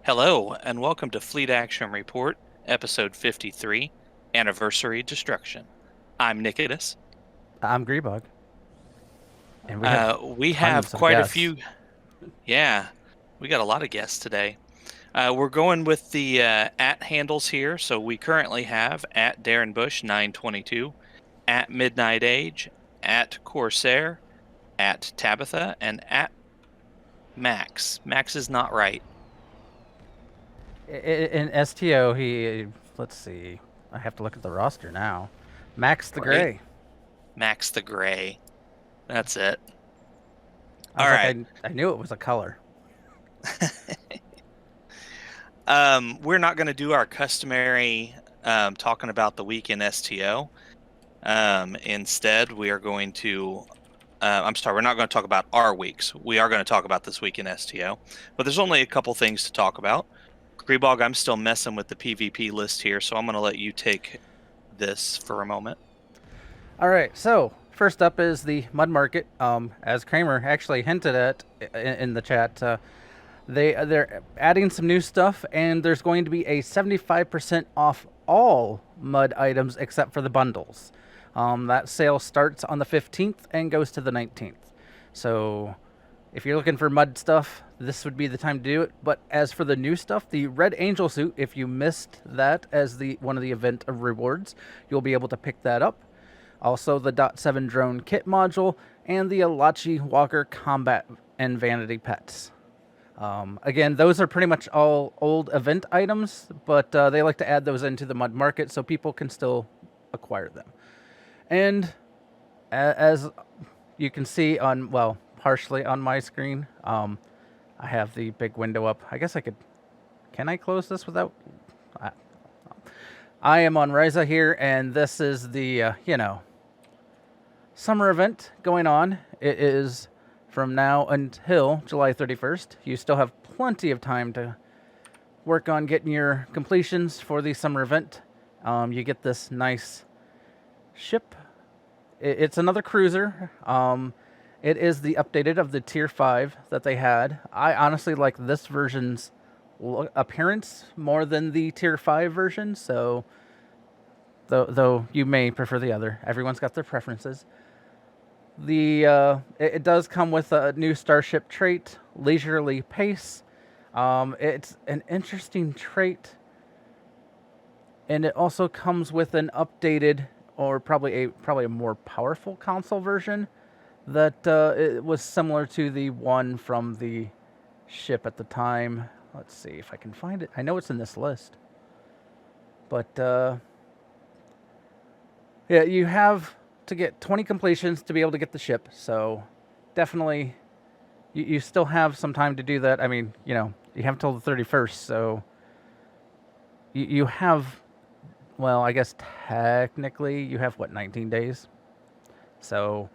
Hello, and welcome to Fleet Action Report, Episode 53, Anniversary Destruction. I'm Nikodas. I'm Grebog, and we have We have tons of quite a guests. few. Yeah, we got a lot of guests today. We're going with the at handles here. So we currently have at DarrenBush 922, at Midnightage, at Corsair, at Tabbytha, and at Max. Max is not right. In STO, let's see, I have to look at the roster now. Max the Right? Gray. MaxtheGrey. That's it. I All was like, right. I knew it was a color. We're not going to do our customary talking about the week in STO. Instead, we are going to. I'm sorry, we're not going to talk about our weeks. We are going to talk about this week in STO, but there's only a couple things to talk about. Grebog, I'm still messing with the PvP list here, so I'm going to let you take this for a moment. All right, so first up is the Mud Market. As Kramer actually hinted at in the chat, they're adding some new stuff, and there's going to be a 75% off all Mud items except for the bundles. That sale starts on the 15th and goes to the 19th. So if you're looking for Mud stuff, this would be the time to do it. But as for the new stuff, the Red Angel suit, if you missed that as the one of the event of rewards, you'll be able to pick that up. Also, the .7 drone kit module and the Alachi Walker combat and vanity pets. Again, those are pretty much all old event items, but they like to add those into the Mud Market so people can still acquire them. And as you can see on, well, partially on my screen, I have the big window up. I guess I could, can I close this without? I am on Ryza here, and this is the, summer event going on. It is from now until July 31st. You still have plenty of time to work on getting your completions for the summer event. You get this nice ship. It's another cruiser. It is the updated of the Tier 5 that they had. I honestly like this version's appearance more than the Tier 5 version, so though you may prefer the other. Everyone's got their preferences. It does come with a new starship trait, leisurely pace. It's an interesting trait, and it also comes with an updated or probably a more powerful console version that it was similar to the one from the ship at the time. Let's see if I can find it. I know it's in this list, but yeah, you have to get 20 completions to be able to get the ship. So definitely, you still have some time to do that. I mean, you have until the 31st, so you have, well, I guess technically you have, what, 19 days? So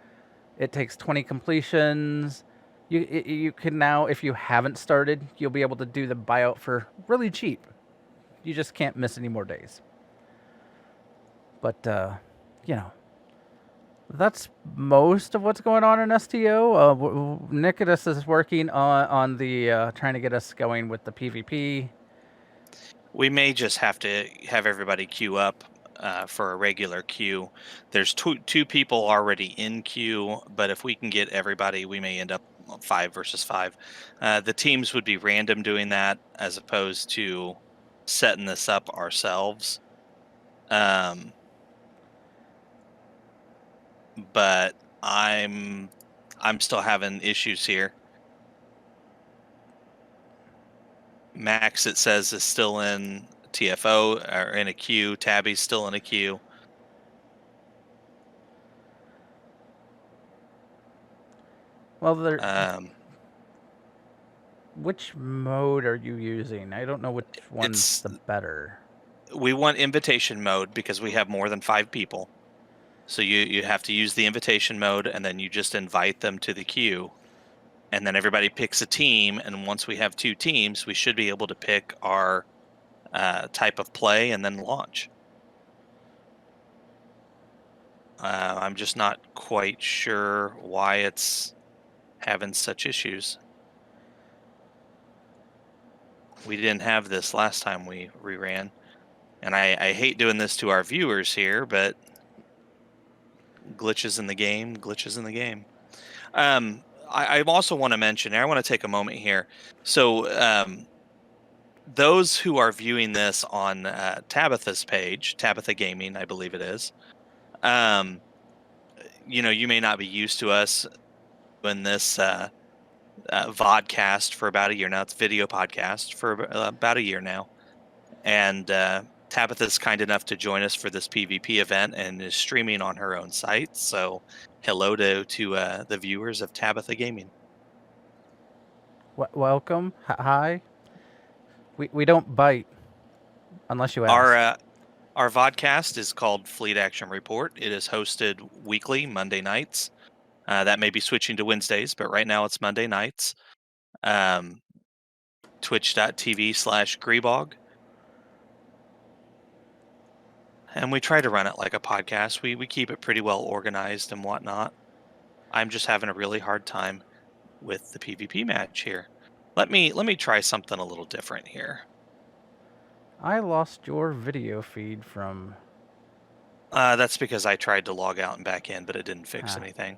it takes 20 completions. You can now, if you haven't started, you'll be able to do the buyout for really cheap. You just can't miss any more days. But, that's most of what's going on in STO. Nikodas is working on the trying to get us going with the PvP. We may just have to have everybody queue up for a regular queue. There's two people already in queue, but if we can get everybody, we may end up 5 versus 5. The teams would be random doing that as opposed to setting this up ourselves. But I'm still having issues here. Max, it says, is still in TFO or in a queue. Tabby's still in a queue. Well, which mode are you using? I don't know which one's the better. We want invitation mode because we have more than 5 people. So you have to use the invitation mode, and then you just invite them to the queue. And then everybody picks a team, and once we have 2 teams, we should be able to pick our type of play and then launch. I'm just not quite sure why it's having such issues. We didn't have this last time we reran. And I hate doing this to our viewers here, but glitches in the game, glitches in the game. I also want to mention, I want to take a moment here. So those who are viewing this on Tabitha's page, Tabbytha Gaming, I believe it is, you may not be used to us doing this vodcast for about a year now. It's video podcast for about a year now. And Tabitha's kind enough to join us for this PvP event and is streaming on her own site. So hello to the viewers of Tabbytha Gaming. Welcome. Hi. We don't bite unless you ask. Our vodcast is called Fleet Action Report. It is hosted weekly, Monday nights. That may be switching to Wednesdays, but right now it's Monday nights. Twitch.tv/Grebog. And we try to run it like a podcast. We keep it pretty well organized and whatnot. I'm just having a really hard time with the PvP match here. Let me try something a little different here. I lost your video feed from... That's because I tried to log out and back in, but it didn't fix anything.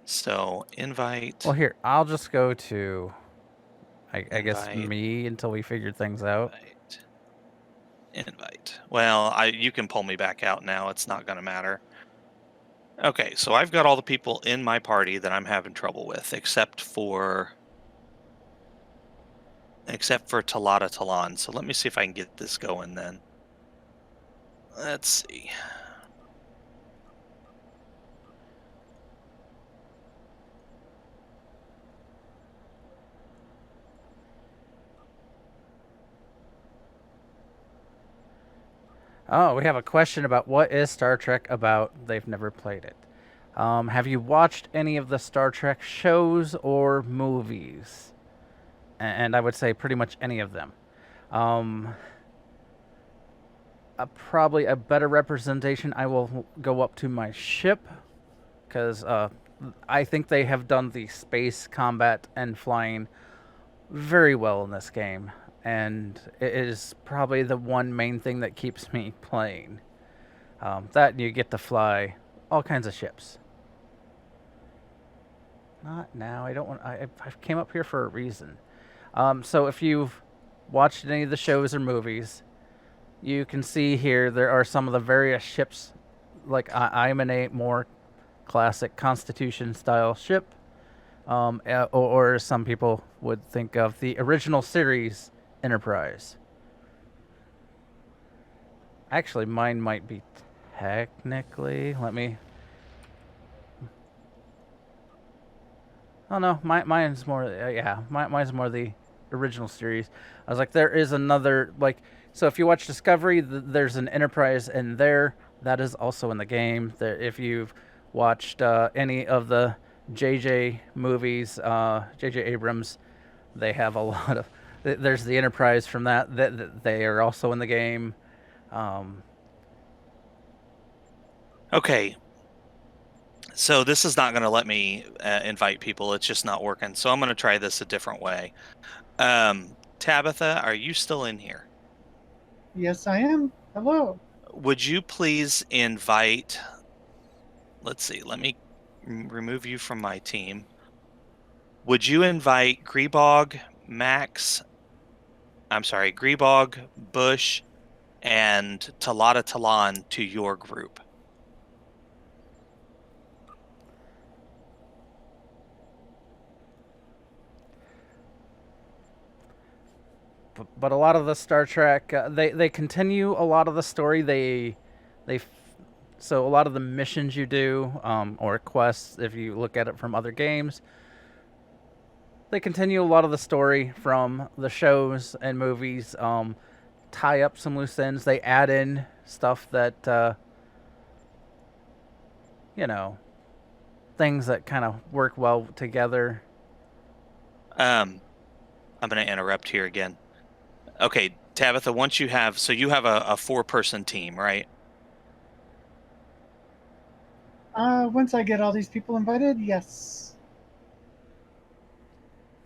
So, invite... Well, here, I'll just go to, I guess, me until we figure things out. Invite. Well, you can pull me back out now. It's not going to matter. Okay, so I've got all the people in my party that I'm having trouble with, except for Talata Talan. So let me see if I can get this going then. Let's see. Oh, we have a question about what is Star Trek about. They've never played it. Have you watched any of the Star Trek shows or movies? And I would say pretty much any of them. Probably a better representation, I will go up to my ship, because I think they have done the space combat and flying very well in this game. And it is probably the one main thing that keeps me playing. That you get to fly all kinds of ships. Not now. I don't want. I came up here for a reason. So if you've watched any of the shows or movies, you can see here there are some of the various ships. Like I'm in a more classic Constitution style ship, or some people would think of the original series Enterprise. Actually, mine might be technically. Let me. Oh no, mine's more. Mine's more the original series. I was like, there is another like. So if you watch Discovery, there's an Enterprise in there that is also in the game. If you've watched any of the JJ movies, JJ Abrams, they have a lot of. There's the Enterprise from that they are also in the game. Okay. So this is not going to let me invite people. It's just not working. So I'm going to try this a different way. Tabitha, are you still in here? Yes, I am. Hello. Would you please invite... Let's see. Let me remove you from my team. Would you invite Grebog, Grebog, Bush, and Talata Talan to your group? But a lot of the Star Trek, they continue a lot of the story. So a lot of the missions you do, or quests, if you look at it from other games, they continue a lot of the story from the shows and movies. Tie up some loose ends. They add in stuff that, things that kind of work well together. I'm going to interrupt here again. Okay, Tabitha, once you have... So you have a 4-person team, right? Once I get all these people invited, yes.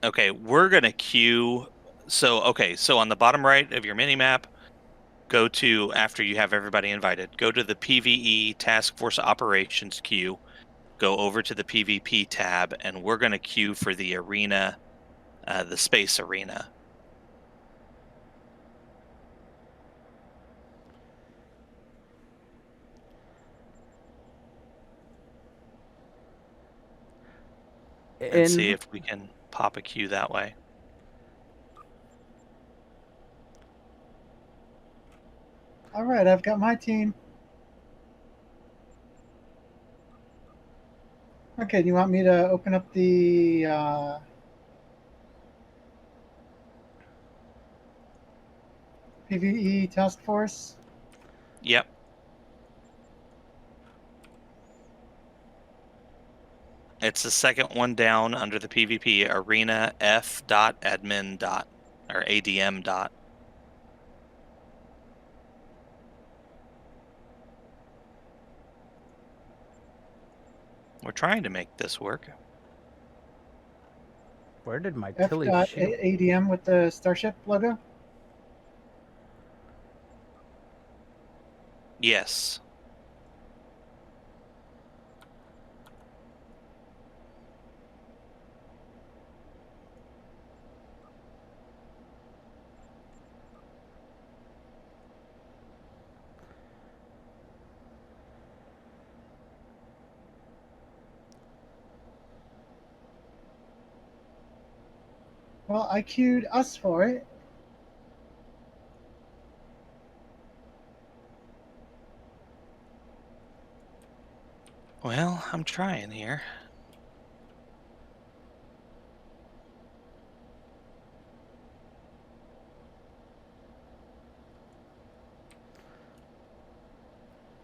Okay, we're going to queue So on the bottom right of your mini map, go to, after you have everybody invited, go to the PvE Task Force Operations queue, go over to the PvP tab, and we're going to queue for the arena, the space arena. And see if we can pop a queue that way. All right, I've got my team. Okay, do you want me to open up the PvE task force? Yep. It's the second one down under the PvP arena f.admin. Or adm. We're trying to make this work. Where did my F. Tilly shoot? ADM with the Starship logo? Yes. Well, I queued us for it. Well, I'm trying here.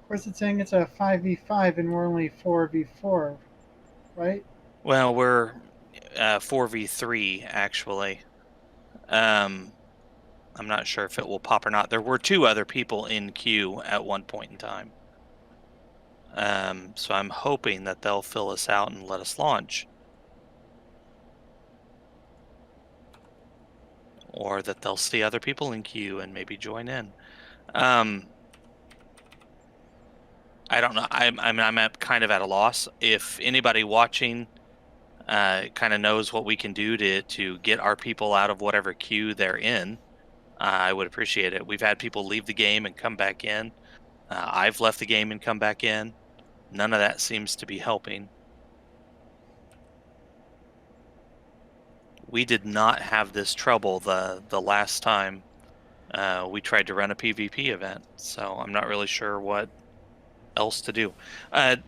Of course, it's saying it's a 5v5 and we're only 4v4, right? Well, we're 4v3 actually. I'm not sure if it will pop or not. There were 2 other people in queue at one point in time. So I'm hoping that they'll fill us out and let us launch. Or that they'll see other people in queue and maybe join in. I don't know. I'm at kind of at a loss. If anybody watching kind of knows what we can do to get our people out of whatever queue they're in, I would appreciate it. We've had people leave the game and come back in. I've left the game and come back in. None of that seems to be helping. We did not have this trouble the last time we tried to run a PvP event, so I'm not really sure what else to do.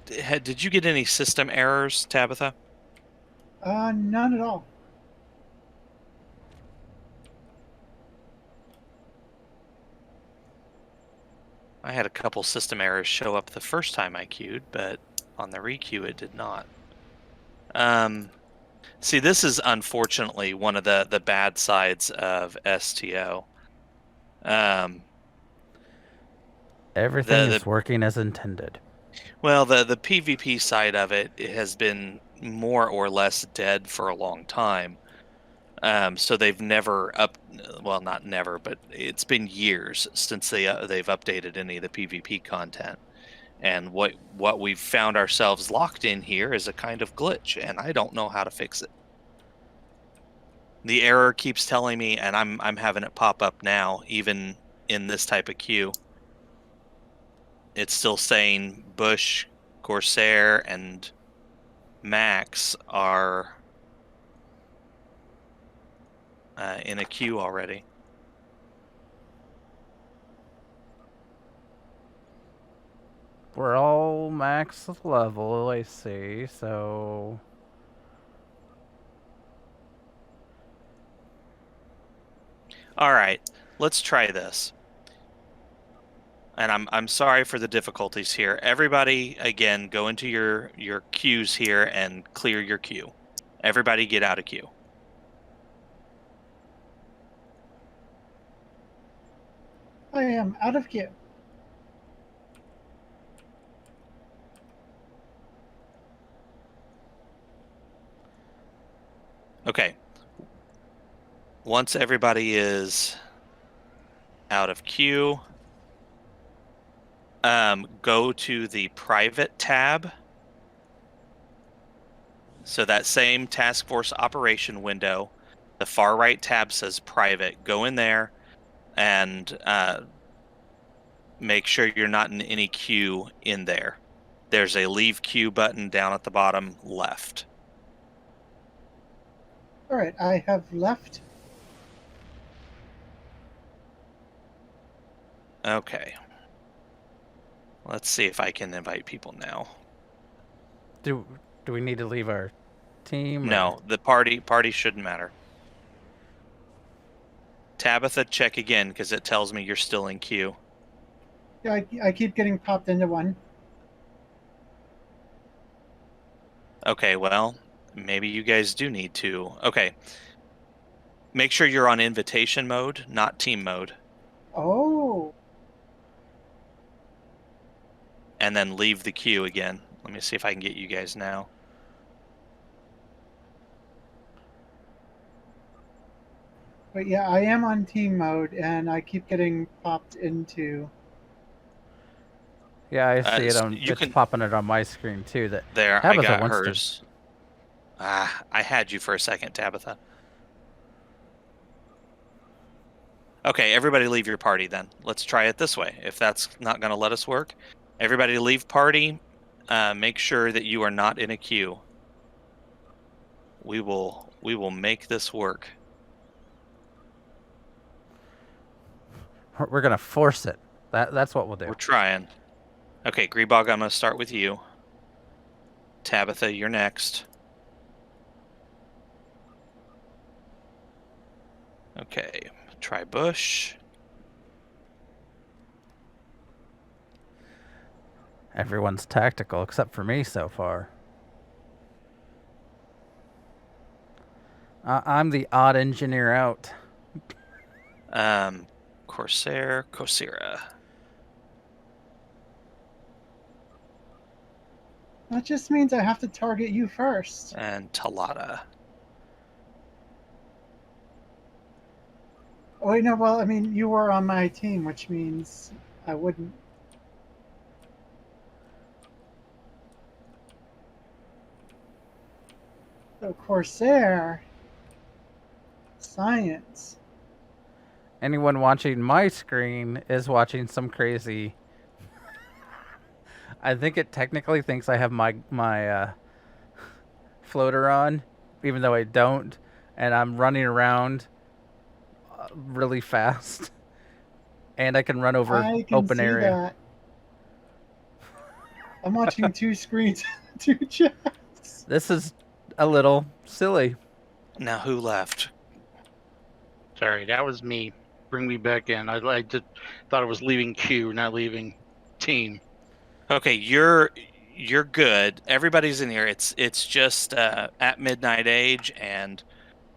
Did you get any system errors, Tabbytha? None at all. I had a couple system errors show up the first time I queued, but on the requeue it did not. See, this is unfortunately one of the bad sides of STO. Everything is working as intended. Well, the PvP side of it has been more or less dead for a long time. So they've never well, not never, but it's been years since they've updated any of the PvP content. And what we've found ourselves locked in here is a kind of glitch, and I don't know how to fix it. The error keeps telling me, and I'm having it pop up now, even in this type of queue. It's still saying Bush, Corsair, and Max are in a queue already. We're all max level, I see, so... Alright, let's try this. And I'm sorry for the difficulties here. Everybody, again, go into your queues here and clear your queue. Everybody get out of queue. I am out of queue. Okay. once everybody is out of queue, go to the private tab. So that same task force operation window, the far right tab says private. Go in there and make sure you're not in any queue in there. There's a leave queue button down at the bottom left. All right, I have left. Okay. Let's see if I can invite people now. Do we need to leave our team? No, the party shouldn't matter. Tabitha, check again because it tells me you're still in queue. Yeah, I keep getting popped into one. Okay, well, maybe you guys do need to. Okay. Make sure you're on invitation mode, not team mode. Oh. And then leave the queue again. Let me see if I can get you guys now. But yeah, I am on team mode, and I keep getting popped into. Yeah, I see it on. You can popping it on my screen too. That there. Tabitha I got wants to- hers. I had you for a second, Tabitha. Okay, everybody leave your party then. Let's try it this way. If that's not going to let us work, everybody leave party. Make sure that you are not in a queue. We will make this work. We're gonna force it. That's what we'll do. We're trying. Okay, Grebog, I'm going to start with you. Tabitha, you're next. Okay, try Bush. Everyone's tactical except for me so far. I'm the odd engineer out. Corsair, Corsair. That just means I have to target you first. And Talata. Oh, wait, no, well, I mean, you were on my team, which means I wouldn't. So, Corsair. Science. Anyone watching my screen is watching some crazy. I think it technically thinks I have my floater on, even though I don't, and I'm running around really fast, and I can run over I can open see area. That. I'm watching two screens, two chats. This is a little silly. Now who left? Sorry, that was me. Bring me back in. I just thought I was leaving queue, not leaving team. Okay, you're good. Everybody's in here. It's just at Midnightage and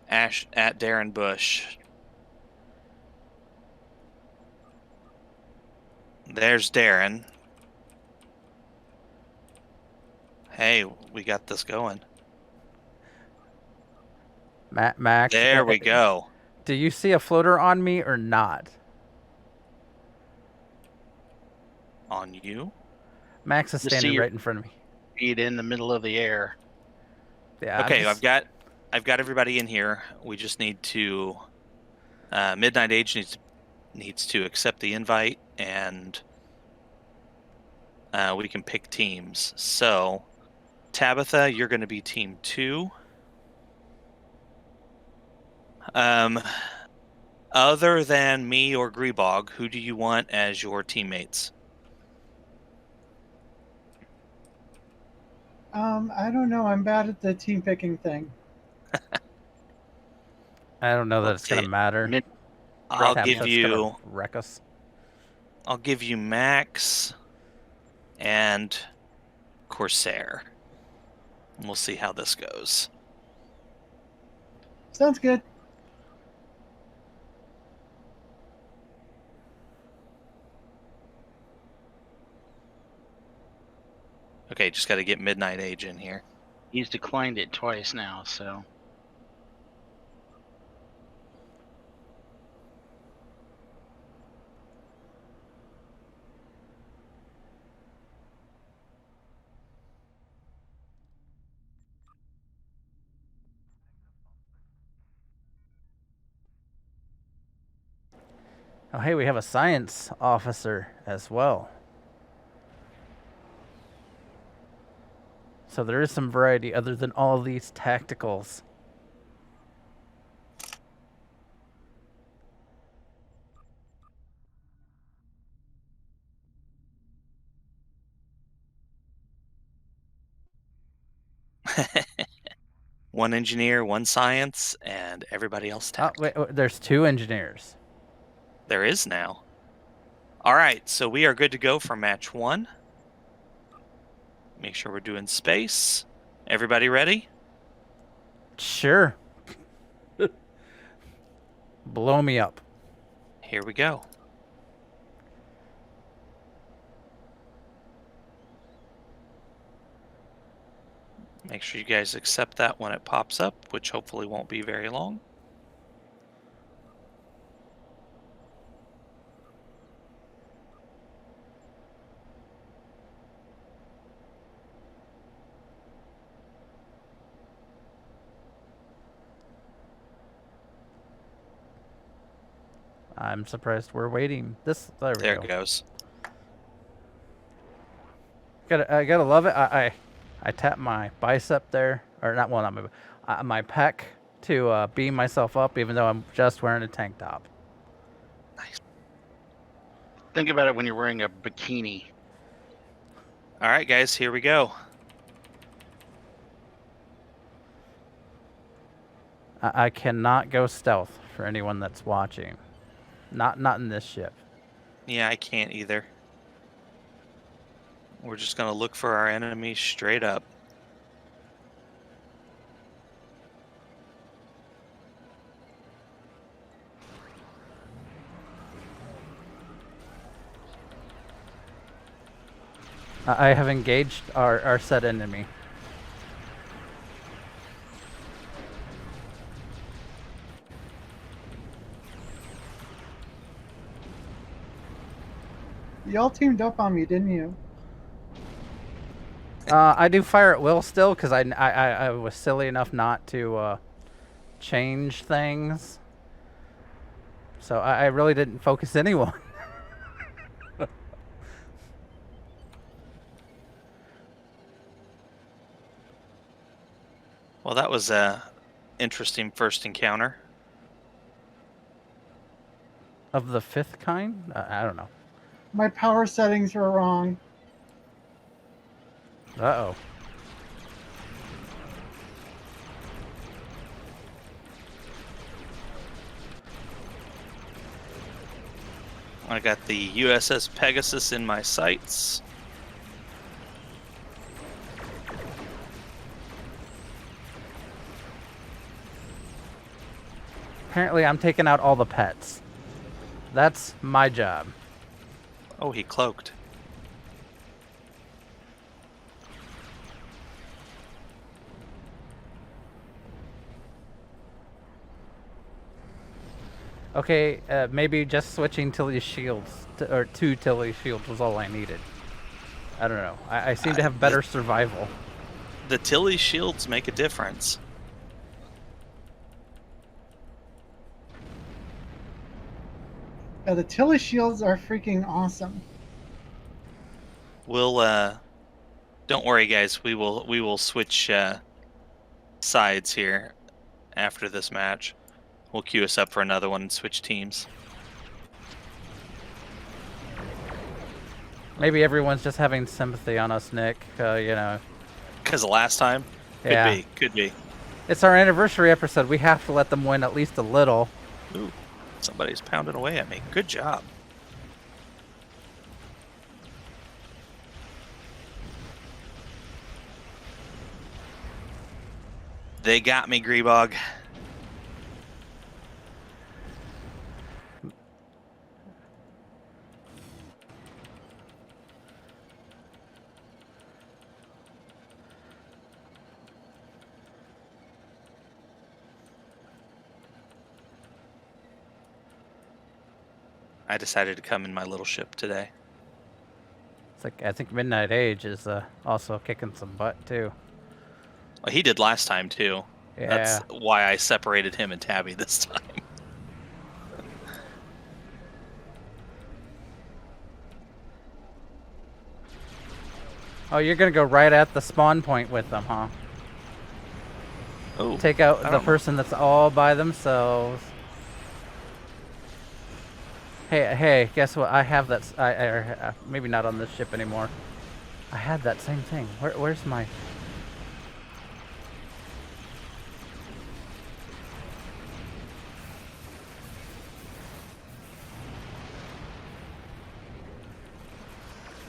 Ash at DarrenBush. There's Darren. Hey, we got this going. Max. There we go. Do you see a floater on me or not? On you? Max is Just see standing your- right in front of me. Feet in the middle of the air. Yeah. Okay, I'm I've got everybody in here. We just need to Midnightage needs to accept the invite, and we can pick teams. So, Tabitha, you're going to be team 2. Other than me or Grebog, who do you want as your teammates? I don't know. I'm bad at the team picking thing. I don't know that Let's it's gonna see. matter. I'll Tabitha's give gonna you wreck us. I'll give you Max and Corsair. We'll see how this goes. Sounds good. Okay, just got to get Midnightage in here. He's declined it twice now, so Oh, hey, we have a science officer as well. So there is some variety other than all these tacticals. One engineer, one science, and everybody else Oh, tech. wait, there's 2 engineers. There is now. All right, so we are good to go for match 1. Make sure we're doing space. Everybody ready? Sure. Blow me up. Here we go. Make sure you guys accept that when it pops up, which hopefully won't be very long. I'm surprised we're waiting. There we There go. it goes. I gotta love it. I tap my bicep there, or not my pec to beam myself up, even though I'm just wearing a tank top. Nice. Think about it when you're wearing a bikini. All right, guys, here we go. I cannot go stealth for anyone that's watching. Not in this ship. Yeah, I can't either. We're just going to look for our enemy straight up. I have engaged our said enemy. Y'all teamed up on me, didn't you? I do fire at will still because I was silly enough not to change things. So I really didn't focus anyone. Well, that was a interesting first encounter. Of the 5th kind? I don't know. My power settings were wrong. Uh-oh. I got the USS Pegasus in my sights. Apparently I'm taking out all the pets. That's my job. Oh, he cloaked. Okay, maybe just switching Tilly's shields, or 2 Tilly's shields was all I needed. I don't know. I seem to have better survival. The Tilly shields make a difference. Yeah, the Tilly shields are freaking awesome. We'll don't worry, guys. We will switch sides here after this match. We'll queue us up for another one and switch teams. Maybe everyone's just having sympathy on us, Nick. You know. Because the last time? Yeah. Could be. It's our anniversary episode. We have to let them win at least a little. Ooh, somebody's pounding away at me. Good job. They got me, Grebog. I decided to come in my little ship today. It's like I think Midnightage is also kicking some butt too. Well, he did last time too. Yeah. That's why I separated him and Tabby this time. Oh, you're gonna go right at the spawn point with them, huh? Oh, Take out I the don't know. person that's all by themselves. Hey, guess what? I have that. Maybe not on this ship anymore. I had that same thing. Where's my?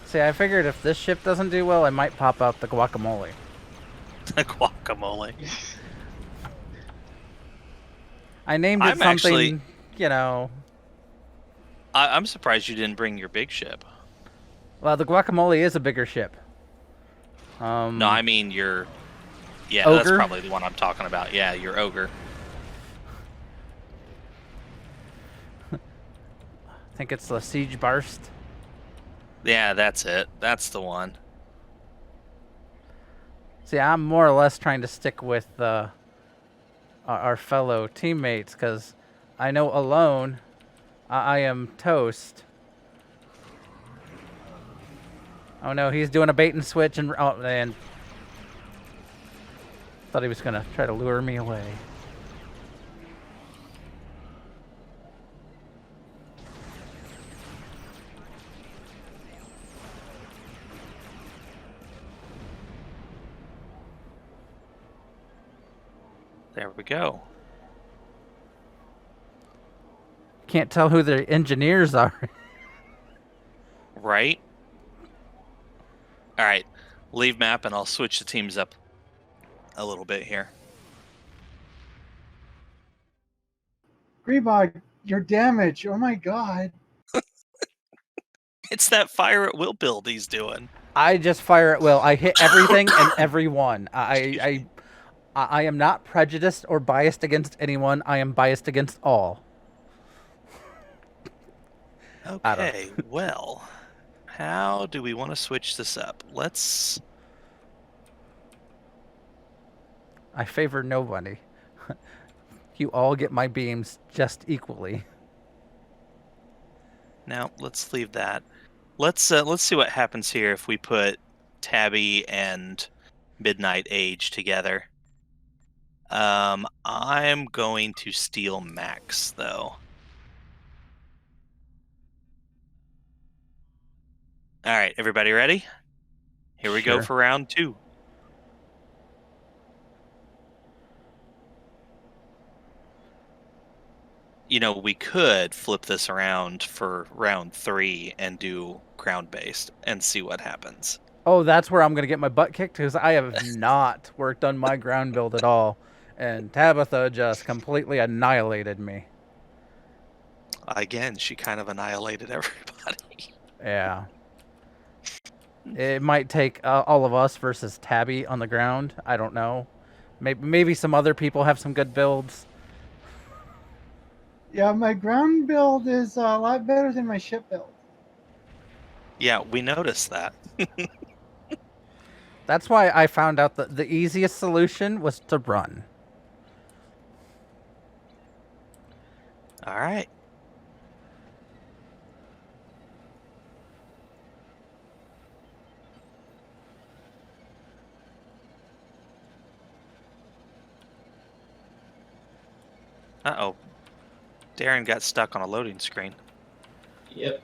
See, I figured if this ship doesn't do well, I might pop out the guacamole. The guacamole. I named it I'm something, actually- you know. I'm surprised you didn't bring your big ship. Well, the guacamole is a bigger ship. No, I mean your. Yeah, Ogre? that's probably the one I'm talking about. Yeah, your ogre. I think it's the Siege Barst. Yeah, that's it. That's the one. See, I'm more or less trying to stick with our fellow teammates because I know alone I am toast. Oh no, he's doing a bait and switch and thought he was gonna try to lure me away. There we go. Can't tell who the engineers are. Right? Alright. Leave map and I'll switch the teams up a little bit here. Grebog, your damage. Oh my god. It's that fire at will build he's doing. I just fire at will. I hit everything and everyone. I am not prejudiced or biased against anyone. I am biased against all. Okay, well, how do we want to switch this up? Let's... I favor nobody. You all get my beams just equally. Now, let's leave that. Let's see what happens here if we put Tabby and Midnightage together. I'm going to steal Max, though. All right, everybody ready? Here we go Sure. for round 2. You know, we could flip this around for round 3 and do ground-based and see what happens. Oh, that's where I'm going to get my butt kicked because I have not worked on my ground build at all. And Tabbytha just completely annihilated me. Again, she kind of annihilated everybody. Yeah. It might take all of us versus Tabby on the ground. I don't know. Maybe some other people have some good builds. Yeah, my ground build is a lot better than my ship build. Yeah, we noticed that. That's why I found out that the easiest solution was to run. All right. Uh-oh. Darren got stuck on a loading screen. Yep.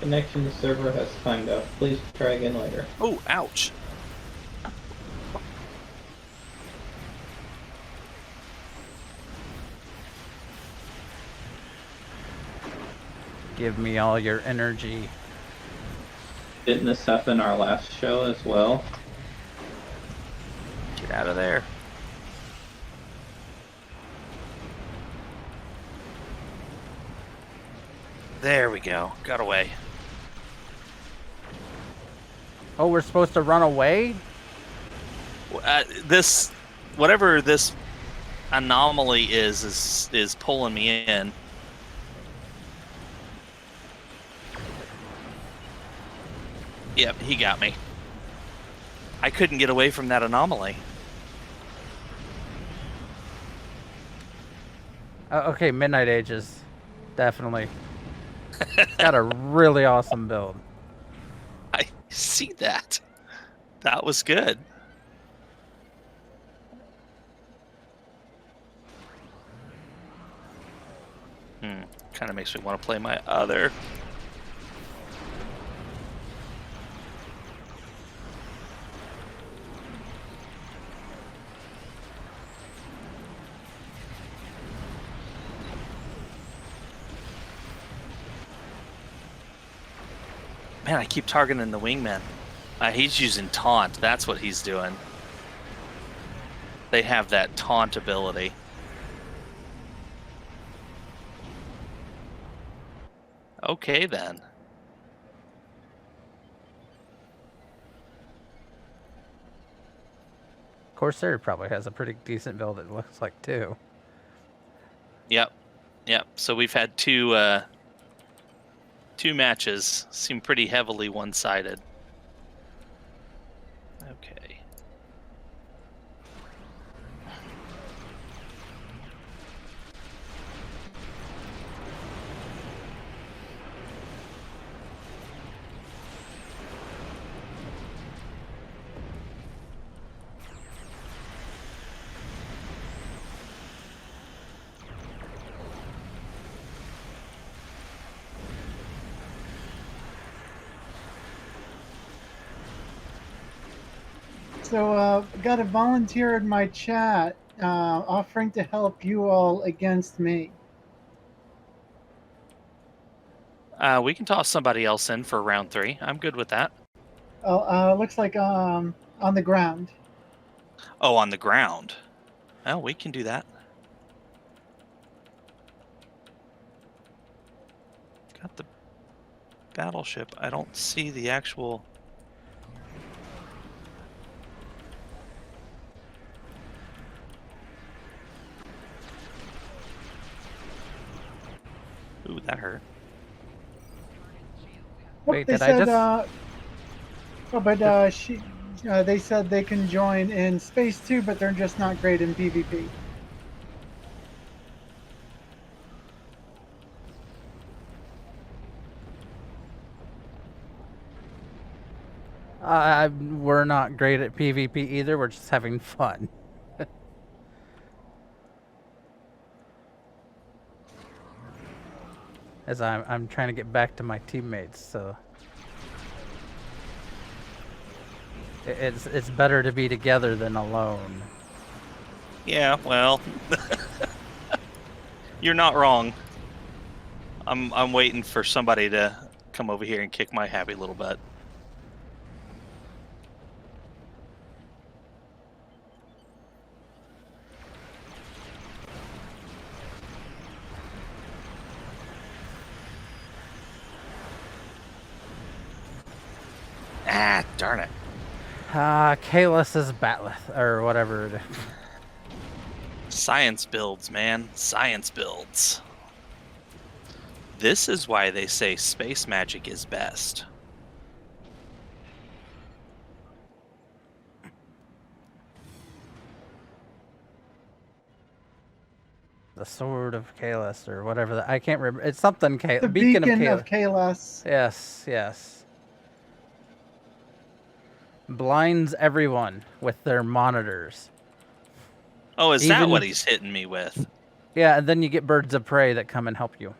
Connection to server has timed out. Please try again later. Oh, ouch. Give me all your energy. Didn't this happen our last show as well? Get out of there. There we go. Got away. Oh, we're supposed to run away? This, whatever this anomaly is pulling me in. Yep, he got me. I couldn't get away from that anomaly. Okay, Midnightage is definitely got a really awesome build. I see that. That was good. Kind of makes me want to play my other. Man, I keep targeting the wingman. He's using taunt. That's what he's doing. They have that taunt ability. Okay, then. Corsair probably has a pretty decent build, it looks like, too. Yep. So we've had two matches. Seem pretty heavily one-sided. Okay. So, got a volunteer in my chat offering to help you all against me. We can toss somebody else in for round 3. I'm good with that. Looks like on the ground. Oh, on the ground. Oh, we can do that. Got the battleship. I don't see the actual... Ooh, that hurt. Wait, they did I said, just... they said they can join in Space too, but they're just not great in PvP. We're not great at PvP either. We're just having fun. As I'm trying to get back to my teammates, so it's better to be together than alone. Yeah, well, you're not wrong. I'm waiting for somebody to come over here and kick my happy little butt. Ah, darn it. Kalis is Batleth, or whatever it is. Science builds, man. Science builds. This is why they say space magic is best. The Sword of Kalis, or whatever. I can't remember. It's something The Beacon Beacon of of Kalis. Yes. Blinds everyone with their monitors. Oh, is that Even- what he's hitting me with? Yeah, and then you get birds of prey that come and help you.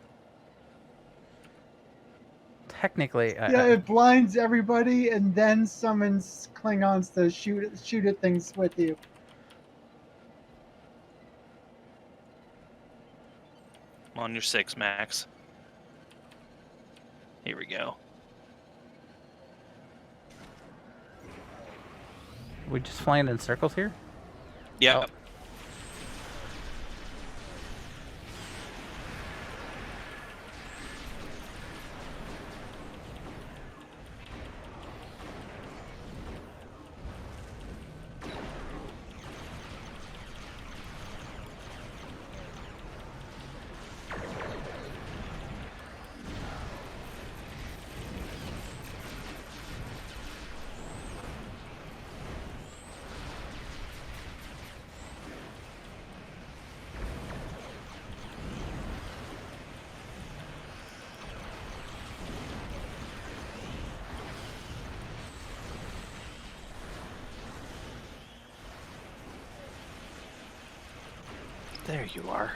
Technically, Yeah, it blinds everybody and then summons Klingons to shoot at things with you. I'm on your 6, Max. Here we go. we just flying in circles here? Yep. Oh. There you are.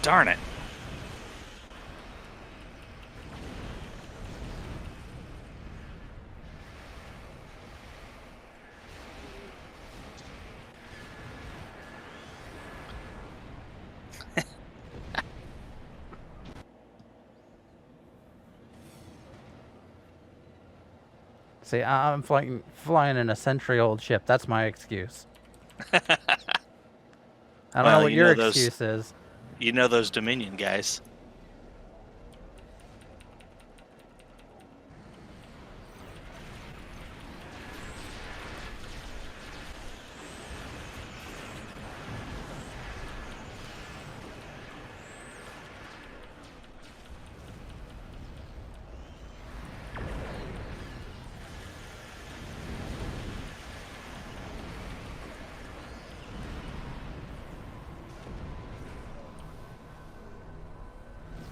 Darn it. See, I'm flying in a century-old ship. That's my excuse. I don't know Well, what you your know those- excuse is. You know those Dominion guys.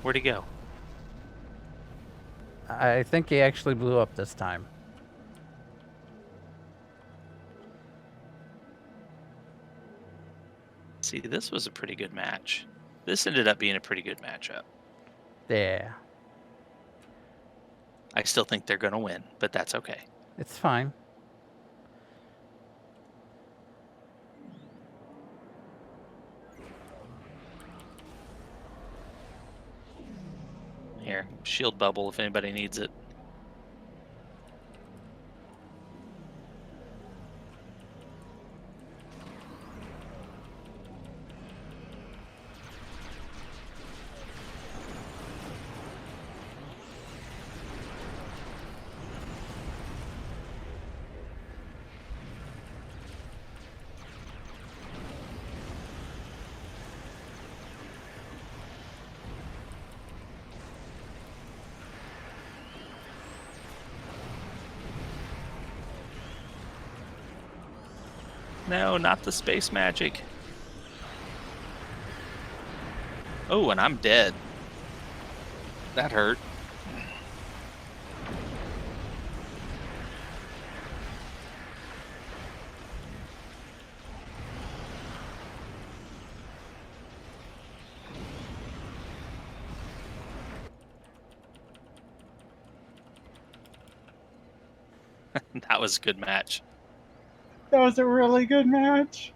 Where'd he go? I think he actually blew up this time. See, this was a pretty good match. This ended up being a pretty good matchup. Yeah, I still think they're going to win, but that's okay. it's fine. Here, shield bubble if anybody needs it. No, not the space magic. Oh, and I'm dead. That hurt. That was a good match. That was a really good match.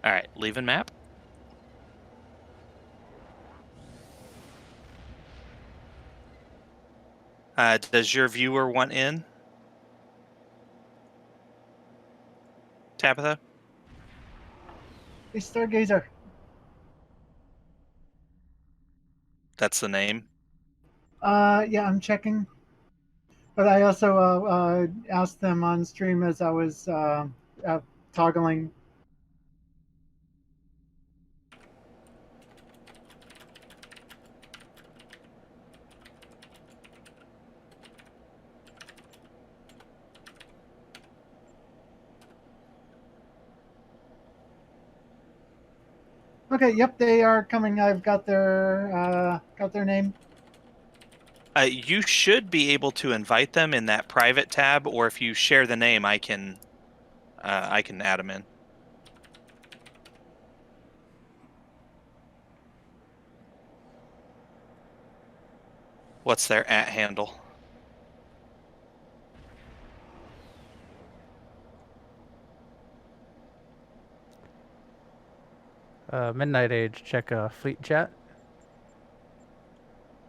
All right, leaving map. Does your viewer want in? Tabitha? Hey, Stargazer. That's the name. Yeah, I'm checking. But I also asked them on stream as I was toggling. Okay, yep, they are coming. I've got their name. You should be able to invite them in that private tab, or if you share the name, I can add them in. What's their @ handle? Midnightage, check fleet chat.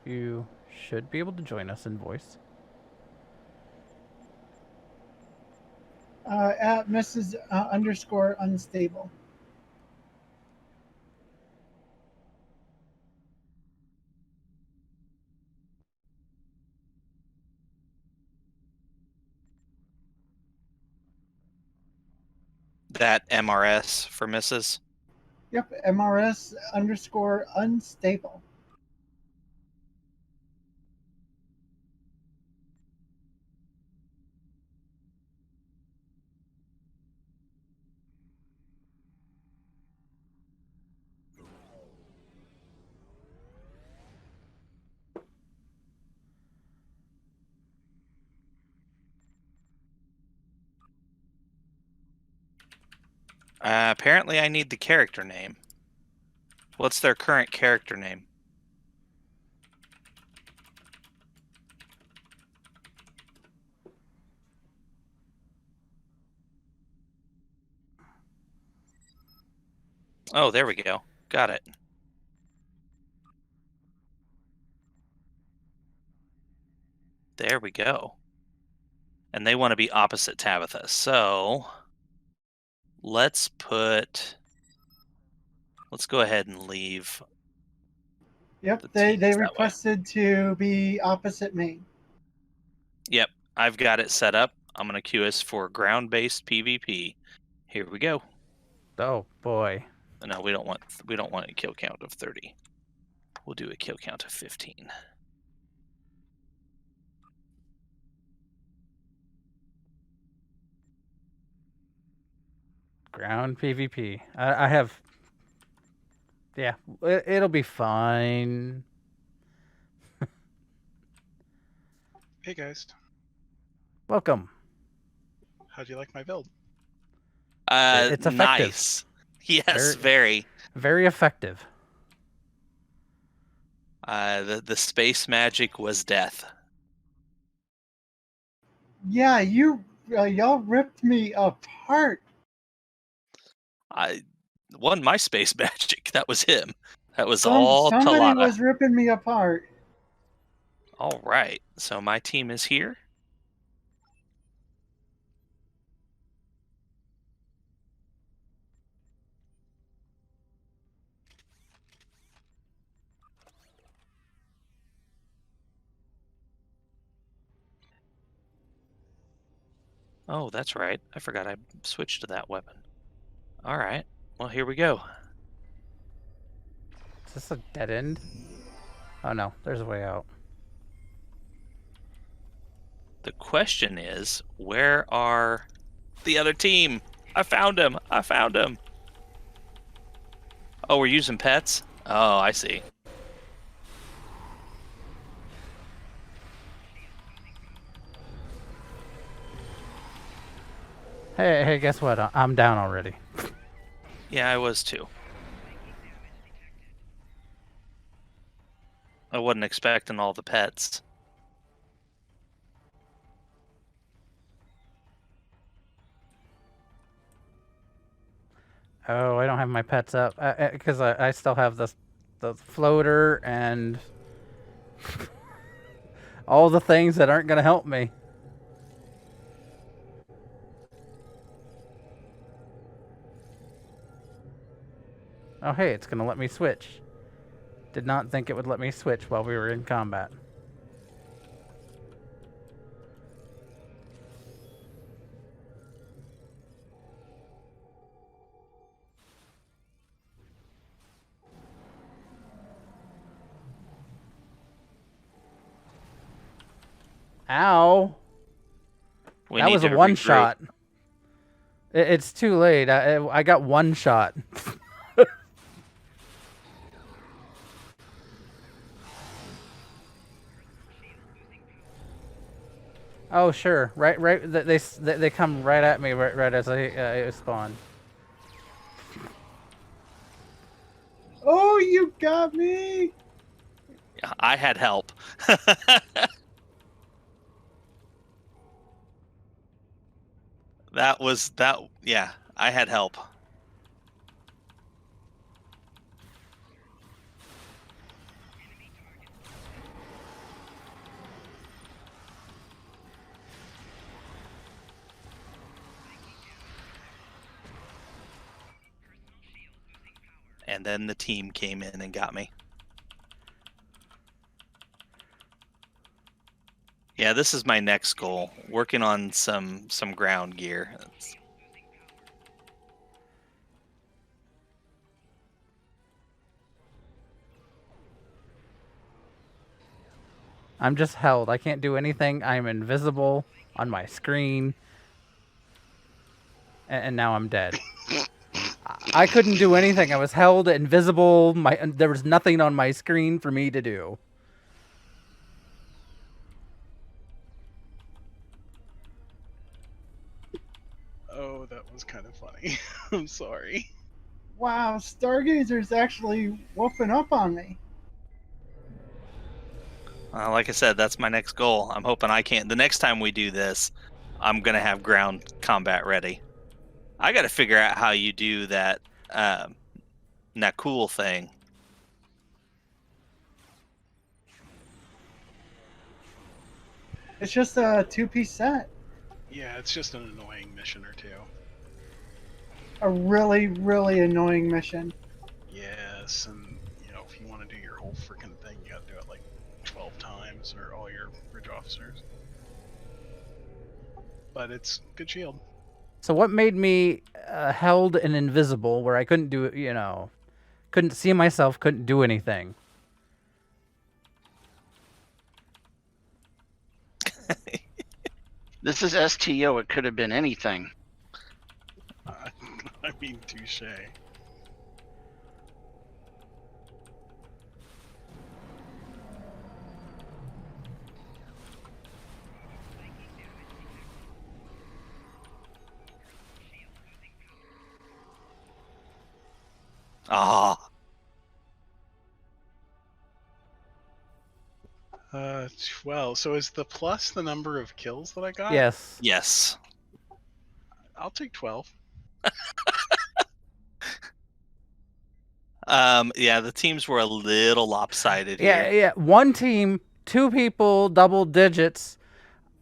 You should be able to join us in voice. At Mrs. _ unstable. That MRS for Mrs. Yep, MRS _ unstable. Apparently, I need the character name. What's their current character name? Oh, there we go. Got it. There we go. And they want to be opposite Tabbytha. So let's go ahead and leave. Yep, The teams they that way. requested to be opposite me. Yep, I've got it set up. I'm going to queue us for ground-based PvP. Here we go. Oh boy. No, we don't want a kill count of 30. We'll do a kill count of 15. Ground PvP. I have. Yeah, it'll be fine. Hey guys, Welcome. how do you like my build? It's effective. Nice. Yes, very. Very effective. The space magic was death. Yeah, y'all ripped me apart. I won my space magic. That was him. That was all Somebody Talana. was ripping me apart. All right. So my team is here. Oh, that's right. I forgot I switched to that weapon. All right. Well, here we go. Is this a dead end? Oh no, there's a way out. The question is, where are the other team? I found him. I found him. Oh, we're using pets? Oh, I see. Hey, guess what? I'm down already. Yeah, I was too. I wasn't expecting all the pets. Oh, I don't have my pets up because I still have the floater and all the things that aren't gonna help me. Oh, hey, it's gonna let me switch. Did not think it would let me switch while we were in combat. Ow! We That need was a to one regroup. shot. It's too late. I got one shot. Oh sure, right. They come right at me right as I spawn. Oh, you got me! I had help. Yeah, I had help. And then the team came in and got me. Yeah, this is my next goal. Working on some ground gear. I'm just held. I can't do anything. I'm invisible on my screen. And now I'm dead. I couldn't do anything. I was held invisible. There was nothing on my screen for me to do. Oh, that was kind of funny. I'm sorry. Wow, Stargazer's actually whooping up on me. Like I said, that's my next goal. I'm hoping I can. The next time we do this, I'm gonna have ground combat ready. I got to figure out how you do that cool thing. It's just a 2-piece set. Yeah, it's just an annoying mission or two. A really, really annoying mission. Yes, and if you want to do your whole freaking thing, you got to do it like 12 times or all your bridge officers. But it's good shield. So what made me held and invisible, where I couldn't do, couldn't see myself, couldn't do anything? This is STO. It could have been anything. I mean, touche. Ah. Well, so is the plus the number of kills that I got? Yes. Yes. I'll take 12. Yeah, the teams were a little lopsided Yeah, here. yeah. One team, 2 people, double digits.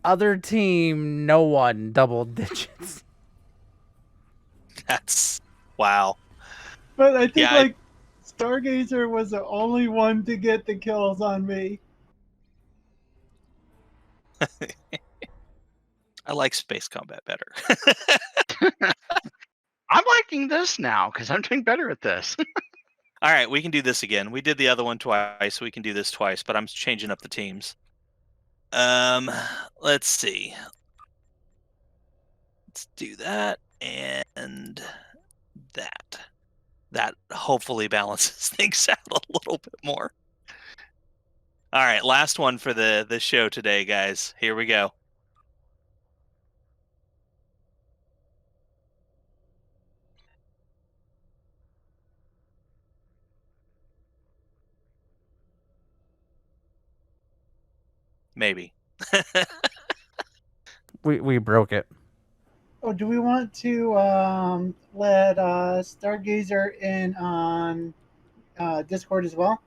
Other team, no one, double digits. That's wow. But I think Yeah, Stargazer was the only one to get the kills on me. I like space combat better. I'm liking this now because I'm doing better at this. All right, we can do this again. We did the other one twice, so we can do this twice, but I'm changing up the teams. Let's see. Let's do that and that. That hopefully balances things out a little bit more. All right, last one for the show today, guys. Here we go. Maybe. We broke it. Oh, do we want to let Stargazer in on Discord as well?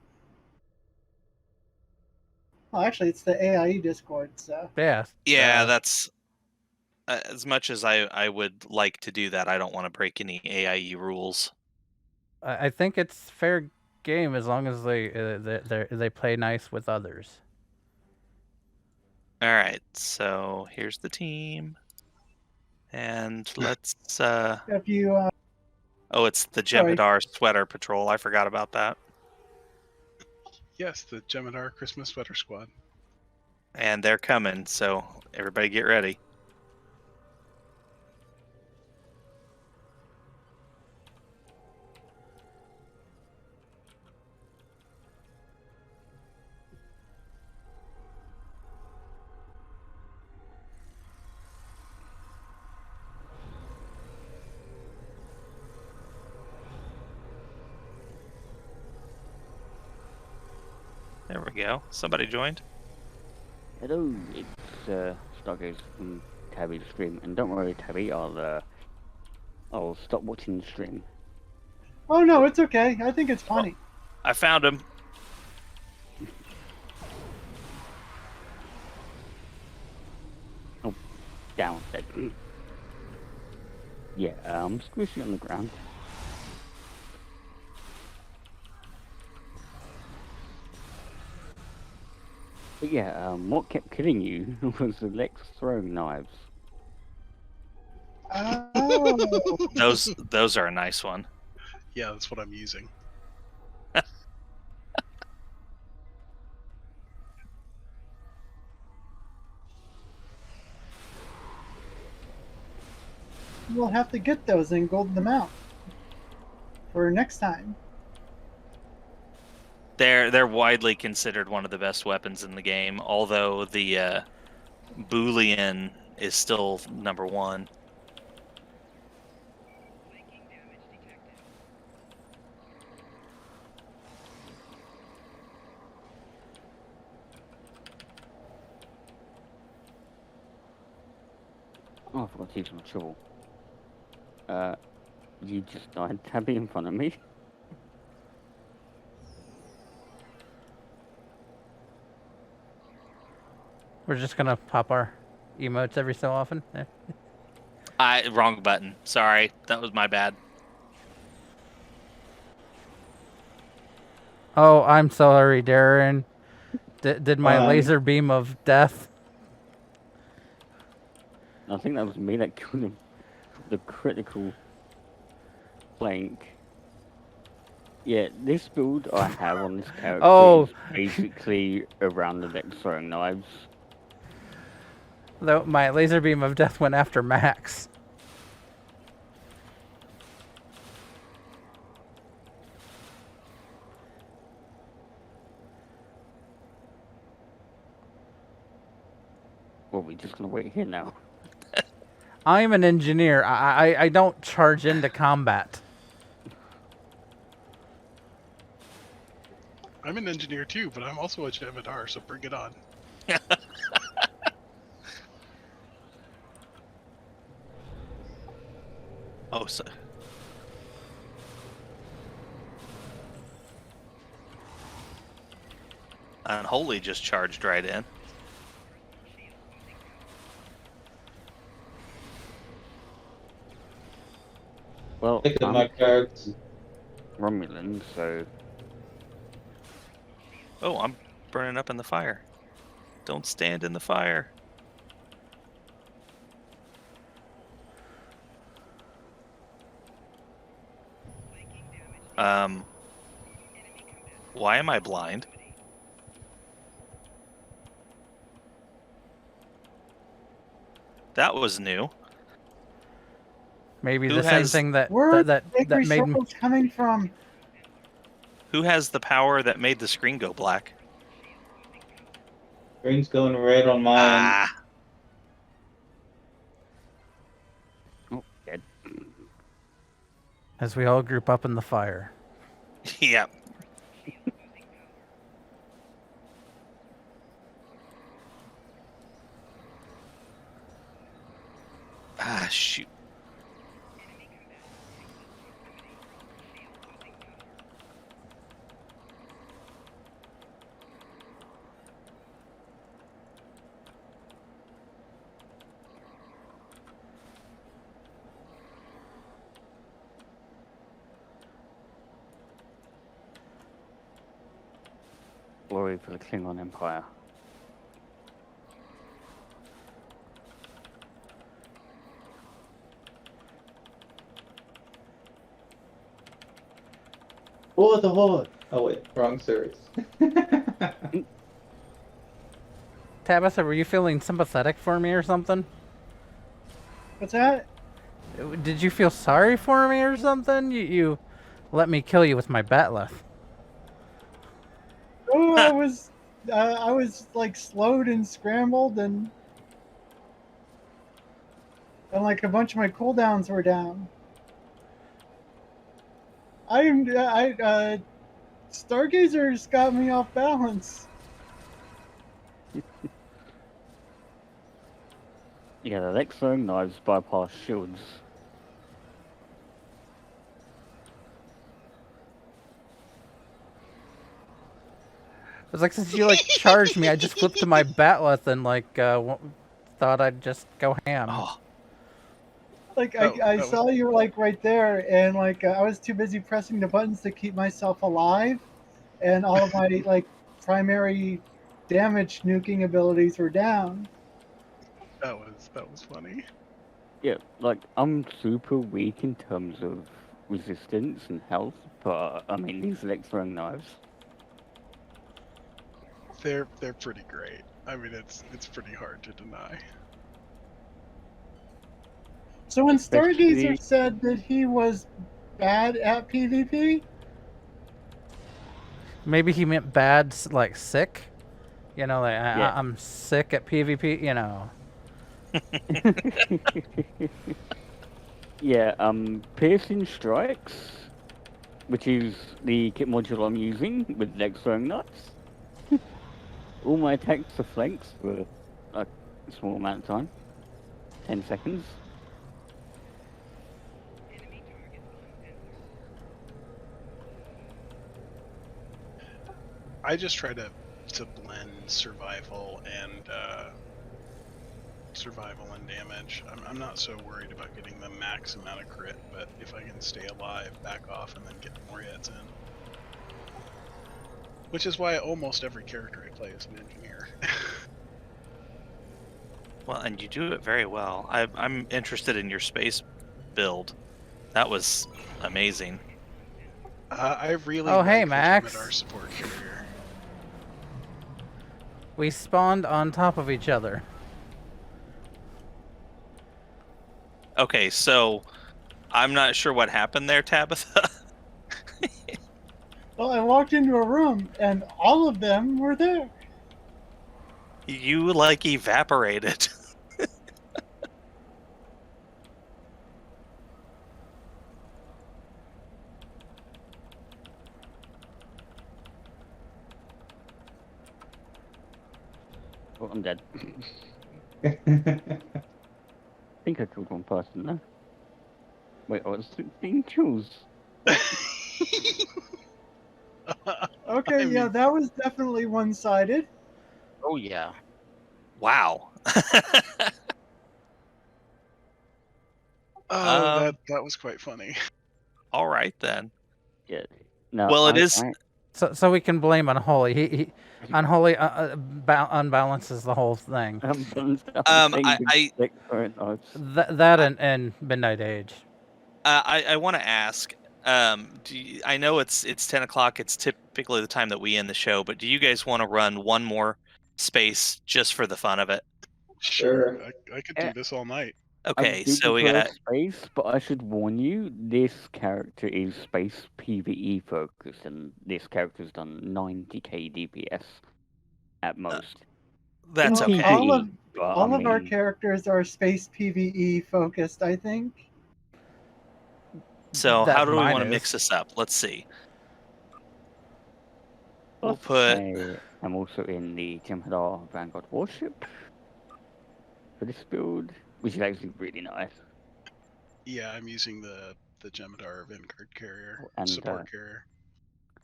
Well, actually, it's the AIE Discord, so. Yeah. Yeah, that's as much as I would like to do that. I don't want to break any AIE rules. I think it's fair game as long as they play nice with others. All right, so here's the team, and let's. If you. Oh, it's the Sorry. Jem'Hadar Sweater Patrol. I forgot about that. Yes, the Jem'Hadar Christmas Sweater Squad. And they're coming, so everybody get ready. There we go. Somebody joined. Hello, it's Stargaze from Tabby's stream, and don't worry, Tabby, I'll stop watching the stream. Oh no, it's okay. I think it's funny. I found him. Oh, down, dead. Yeah, I'm squishy on the ground. But yeah, what kept killing you was the Lex throwing knives. Oh. Those are a nice one. Yeah, that's what I'm using. We'll have to get those and gold them out for next time. They're widely considered one of the best weapons in the game, although the Boolean is still number one. Oh, I forgot to use my shovel. You just died, Tabby, in front of me. We're just gonna pop our emotes every so often. Yeah. Wrong button. Sorry, that was my bad. Oh, I'm sorry, Darren. Did my laser beam of death? I think that was me that killed him. The critical flank. Yeah, this build I have on this character is basically around the deck throwing knives. Though my laser beam of death went after Max. Well, we're just gonna wait here now. I'm an engineer. I don't charge into combat. I'm an engineer too, but I'm also a Jem'Hadar, so bring it on. Oh, so Unholy just charged right in. Well, Look at I'm my cards. Romulan, so Oh, I'm burning up in the fire. Don't stand in the fire. Why am I blind? That was new. Maybe Who the same has- thing that Where that angry made me. circles coming from? Who has the power that made the screen go black? Green's going red on my end. Ah, oh, dead. As we all group up in the fire. yep. Ah, shoot. Glory for the Klingon Empire. Oh, the Horde! Oh wait, wrong series. Tabitha, were you feeling sympathetic for me or something? What's that? Did you feel sorry for me or something? You let me kill you with my batleth. Oh, I was like slowed and scrambled and like a bunch of my cooldowns were down. Stargazers got me off balance. Yeah, the next throwing knives bypass shields. It was like, since you like charged me, I just flipped to my batleth and like thought I'd just go ham. Oh, Like Oh, I that saw was- you like right there, and like I was too busy pressing the buttons to keep myself alive, and all of my like primary damage nuking abilities were down. That was funny. Yeah, like, I'm super weak in terms of resistance and health, but, I mean, these next throwing knives. They're pretty great. I mean, it's pretty hard to deny. So when Especially- Stargazer said that he was bad at PvP, Maybe he meant bad, like sick. You know, like Yeah. I'm sick at PvP. You know. Yeah, piercing strikes, which is the kit module I'm using with next throwing knives. All my attacks are flanks for a small amount of time. 10 seconds. I just try to blend survival and damage. I'm not so worried about getting the max amount of crit, but if I can stay alive, back off, and then get more hits in. Which is why almost every character I play is an engineer. Well, and you do it very well. I'm interested in your space build. That was amazing. I really Oh, like hey, the Max. Scimitar support carrier. We spawned on top of each other. Okay, so I'm not sure what happened there, Tabbytha. Well, I walked into a room and all of them were there. You like evaporated. Oh, I'm dead. I think I killed one person though. Wait, I was 16 kills. Okay, yeah, that was definitely one-sided. Oh yeah. Wow. Oh, that was quite funny. All right then. Yeah. No. Well, it is. So we can blame Unholy. He Unholy unbalances the whole thing. That and Midnightage. I want to ask. I know it's 10 o'clock. It's typically the time that we end the show. But do you guys want to run one more space just for the fun of it? Sure. I could do this all night. Okay, so we got space, but I should warn you, this character is space PvE focused, and this character's done 90k DPS at most. That's okay. All of our characters are space PvE focused, I think. So how do we want to mix this up? Let's see. We'll put. I'm also in the Jem'Hadar Vanguard warship for this build, which is actually really nice. Yeah, I'm using the Jem'Hadar Vanguard carrier, And, support carrier.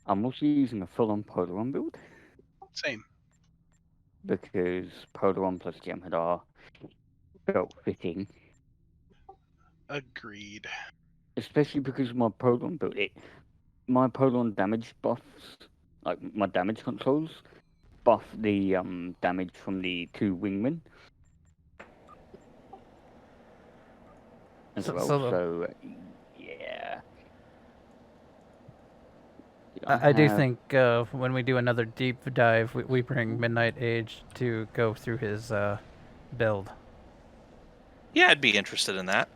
I'm also using a full-on Polaron build. Same. Because Polaron plus Jem'Hadar felt fitting. Agreed. Especially because my Polaron build, my Polaron damage buffs, like my damage controls, buff the damage from the 2 wingmen. As well, so yeah. I do think when we do another deep dive, we bring Midnightage to go through his build. Yeah, I'd be interested in that.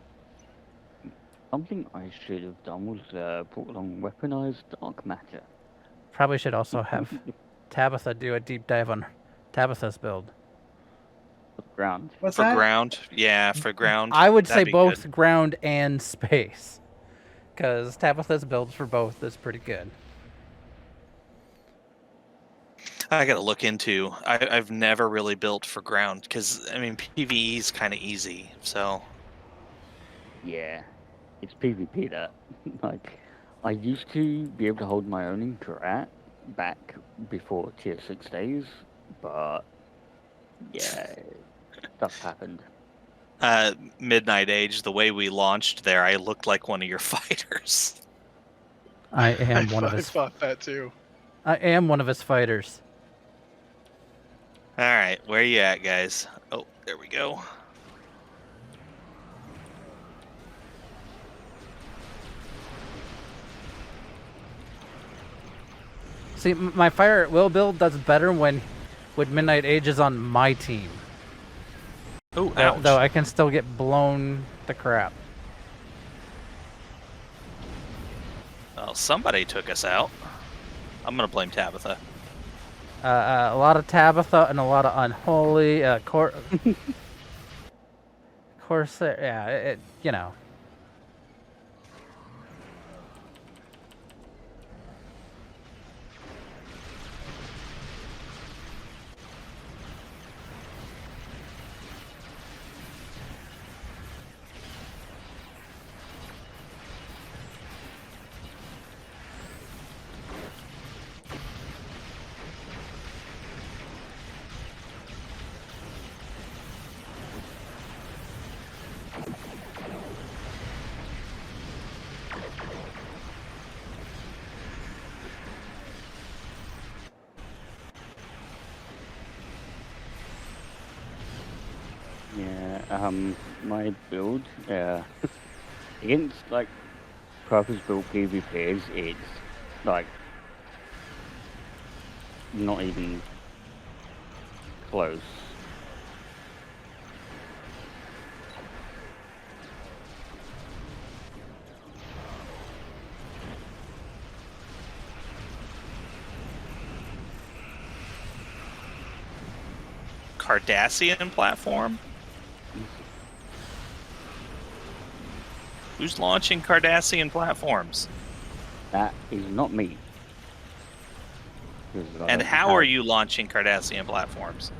Something I should have done was put along weaponized dark matter. Probably should also have Tabbytha do a deep dive on Tabitha's build. Ground. What's for that? ground, yeah, for ground. I would say be both good. ground and space, because Tabitha's build for both is pretty good. I gotta look into. I've never really built for ground because I mean PvE is kind of easy. So Yeah, it's PvP that. Like, I used to be able to hold my own in Karat back before tier 6 days, but yeah, stuff happened. Midnightage, the way we launched there, I looked like one of your fighters. I am one of his. I thought that too. I am one of his fighters. All right, where you at, guys? Oh, there we go. See, my fire at will build does better when Midnightage is on my team. Oh, ouch. Though I can still get blown to crap. Well, somebody took us out. I'm gonna blame Tabbytha. A lot of Tabbytha and a lot of Unholy. Corsair, yeah, you know. Yeah, my build, against, like, purpose-built PvPs, it's, like, not even close. Cardassian platform? Who's launching Cardassian platforms? That is not me. 'Cause I And don't how have- are you launching Cardassian platforms?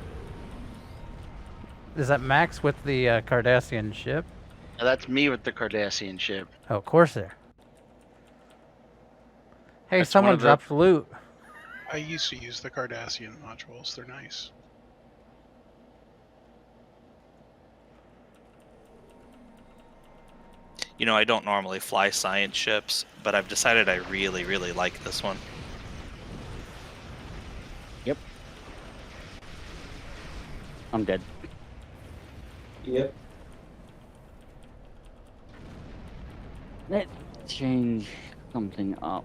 Is that Max with the Cardassian ship? Now, that's me with the Cardassian ship. Oh, Corsair. Hey, That's one someone of the- dropped loot. I used to use the Cardassian modules. They're nice. You know, I don't normally fly science ships, but I've decided I really, really like this one. Yep. I'm dead. Yep. Let's change something up.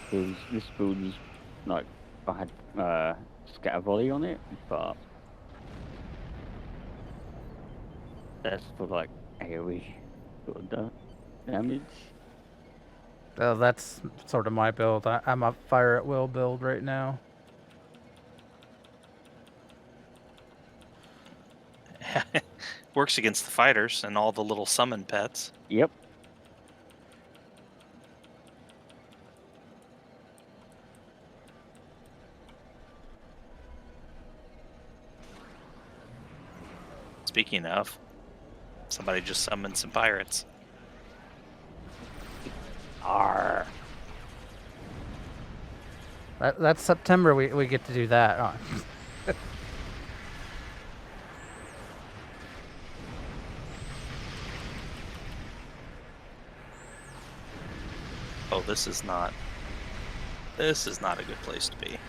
Because this build is, like, I had scatter volley on it, but that's for, like, AoE sort of damage. Oh, that's sort of my build. I'm a fire at will build right now. Works against the fighters and all the little summon pets. Yep. Speaking of, somebody just summoned some pirates. Arr. That's September. We get to do that. Oh. Oh, this is not a good place to be.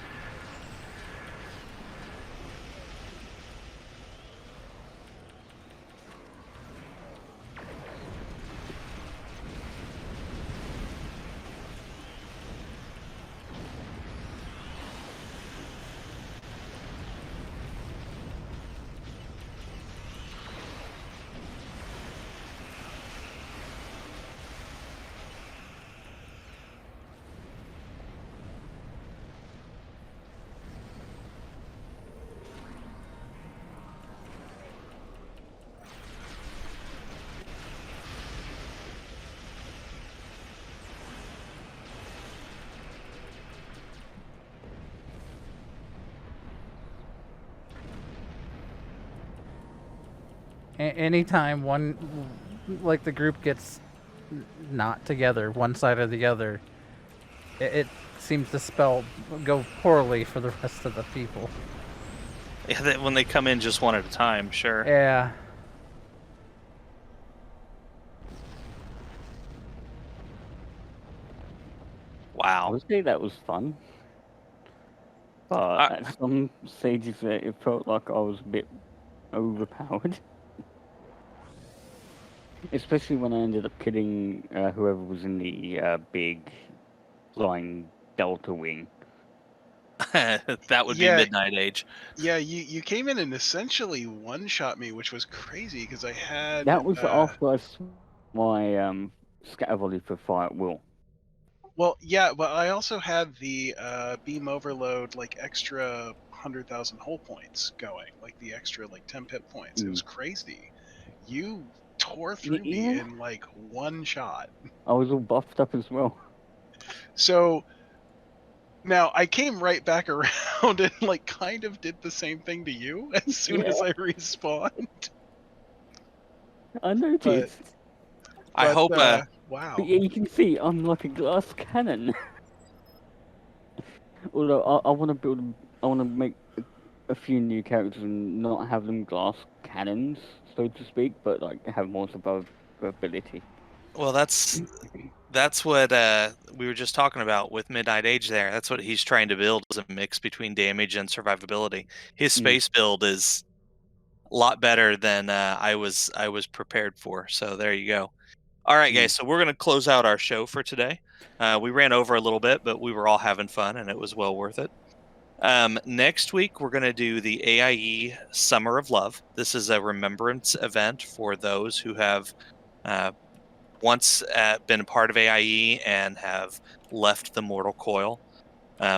Anytime like the group gets not together, one side or the other, it seems to go poorly for the rest of the people. Yeah, when they come in just one at a time, sure. Yeah. I Wow. would say that was fun. But at some stages it felt like I was a bit overpowered. Especially when I ended up killing whoever was in the big flying Delta wing. That would Yeah. be Midnightage. Yeah, you came in and essentially one-shot me, which was crazy because I had... That was after I my scatter volley for fire at will. Well, yeah, but I also had the beam overload, like, extra 100,000 hull points going, like the extra, like, 10 pip points. It was crazy. You tore through me Yeah. in, like, one shot. I was all buffed up as well. So now I came right back around and, like, kind of did the same thing to you as soon as I respawned. I noticed. I hope. Wow. But yeah, you can see I'm like a glass cannon. Although I want to build, I want to make a few new characters and not have them glass cannons, so to speak, but like have more survivability. Well, that's That's what we were just talking about with Midnightage there. That's what he's trying to build, is a mix between damage and survivability. His space build is a lot better than I was prepared for. So there you go. All right, guys. So we're going to close out our show for today. We ran over a little bit, but we were all having fun, and it was well worth it. Next week, we're going to do the AIE Summer of Love. This is a remembrance event for those who have once been a part of AIE and have left the mortal coil.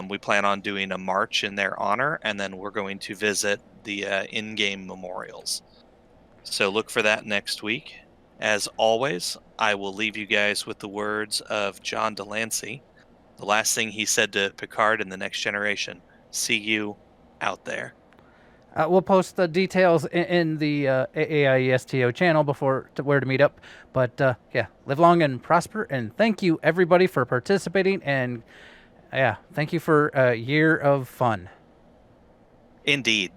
We plan on doing a march in their honor, and then we're going to visit the in-game memorials. So look for that next week. As always, I will leave you guys with the words of John Delancey. The last thing he said to Picard in The Next Generation: see you out there. We'll post the details in the AIESTO channel where to meet up. But yeah, live long and prosper. And thank you, everybody, for participating. And yeah, thank you for a year of fun. Indeed.